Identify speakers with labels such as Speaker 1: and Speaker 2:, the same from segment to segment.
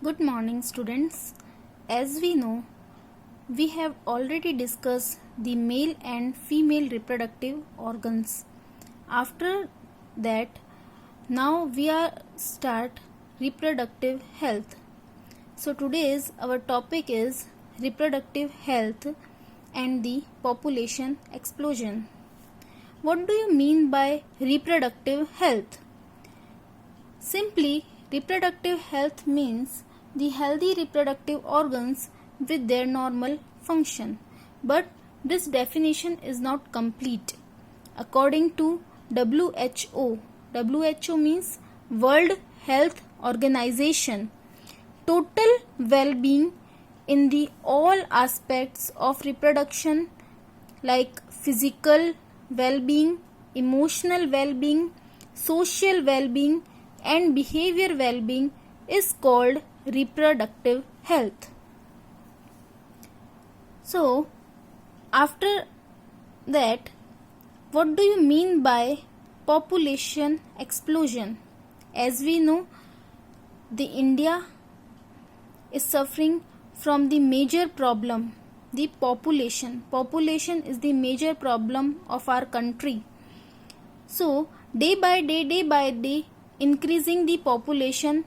Speaker 1: Good morning, students. As we know, we have already discussed the male and female reproductive organs. After that, now we are start reproductive health. So today's our topic is reproductive health and the population explosion. What do you mean by reproductive health? Simply, reproductive health means the healthy reproductive organs with their normal function. But this definition is not complete. According to WHO means World Health Organization, total well-being in the all aspects of reproduction like physical well-being, emotional well-being, social well-being and behavior well-being is called reproductive health. So, after that, what do you mean by population explosion? As we know, the India is suffering from the major problem, the population. Population is the major problem of our country. So, day by day, increasing the population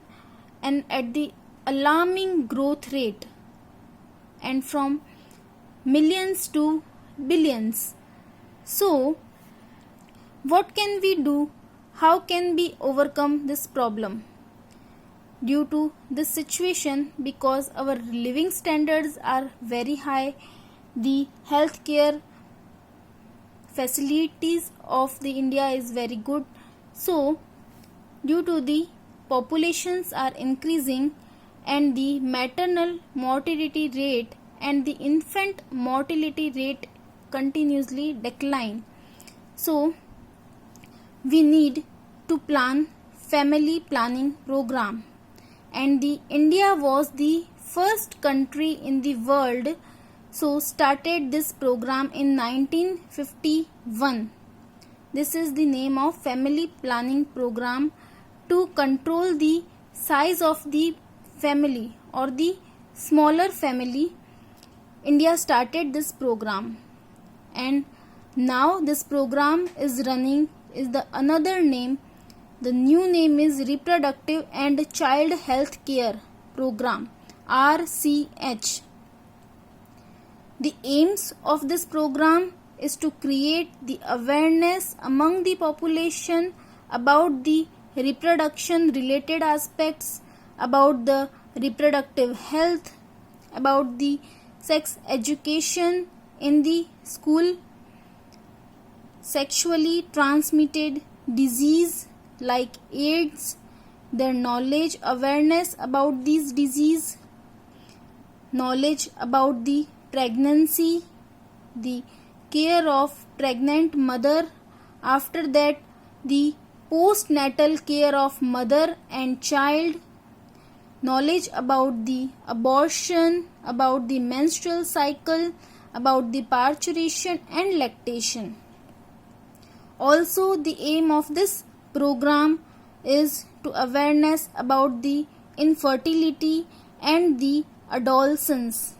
Speaker 1: and at the alarming growth rate and from millions to billions. So, what can we do? How can we overcome this problem? Due to this situation, because our living standards are very high, the healthcare facilities of the India is very good. So, due to the populations are increasing and the maternal mortality rate and the infant mortality rate continuously decline. So, we need to plan family planning program. And the India was the first country in the world so started this program in 1951. This is the name of family planning program to control the size of the family or the smaller family. India started this program and now this program is running is the another name. The new name is Reproductive and Child Health Care Program, RCH. The aims of this program is to create the awareness among the population about the reproduction related aspects, about the reproductive health, about the sex education in the school, sexually transmitted disease like AIDS, their knowledge, awareness about these disease, knowledge about the pregnancy, the care of pregnant mother, after that the postnatal care of mother and child, knowledge about the abortion, about the menstrual cycle, about the parturition and lactation. Also, the aim of this program is to awareness about the infertility and the adolescence.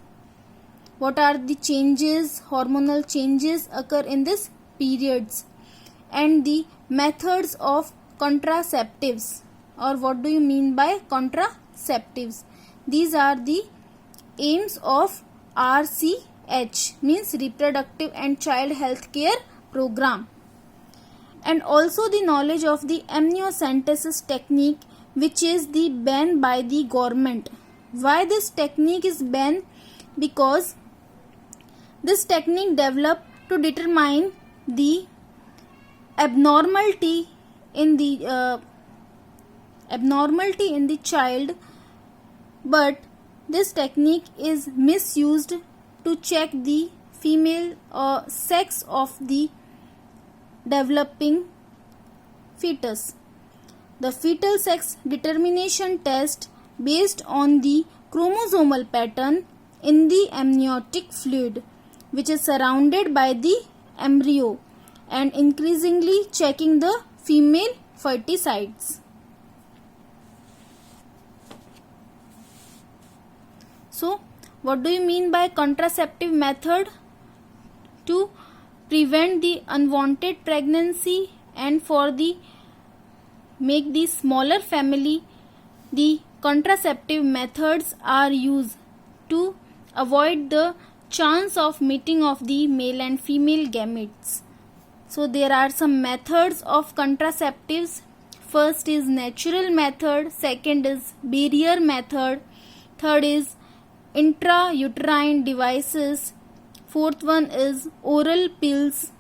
Speaker 1: What are the changes, hormonal changes occur in this periods, and the methods of contraceptives, or what do you mean by contraceptives? These are the aims of RCH, means Reproductive and Child Health Care Program. And also the knowledge of the amniocentesis technique, which is the banned by the government. Why this technique is banned? Because this technique developed to determine the abnormality in the child, but this technique is misused to check the female sex of the developing fetus. The fetal sex determination test based on the chromosomal pattern in the amniotic fluid, which is surrounded by the embryo, and increasingly checking the female ferticides. So what do you mean by contraceptive method? To prevent the unwanted pregnancy and for the make the smaller family, the contraceptive methods are used to avoid the chance of meeting of the male and female gametes. So there are some methods of contraceptives. First is natural method, second is barrier method, third is intrauterine devices, fourth one is oral pills,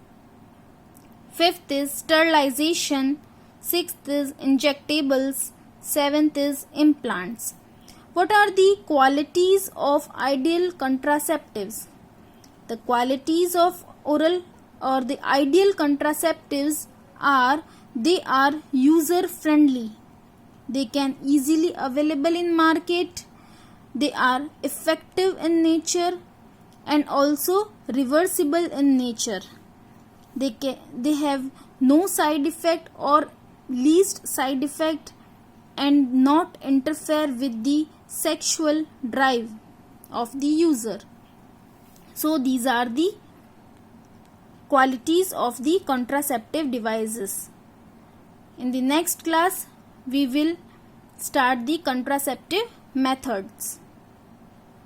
Speaker 1: fifth is sterilization, sixth is injectables, seventh is implants. What are the qualities of ideal contraceptives? The qualities of oral or the ideal contraceptives are they are user friendly, they can easily available in market, they are effective in nature and also reversible in nature. They have no side effect or least side effect and not interfere with the sexual drive of the user. So these are the qualities of the contraceptive devices. In the next class we will start the contraceptive methods.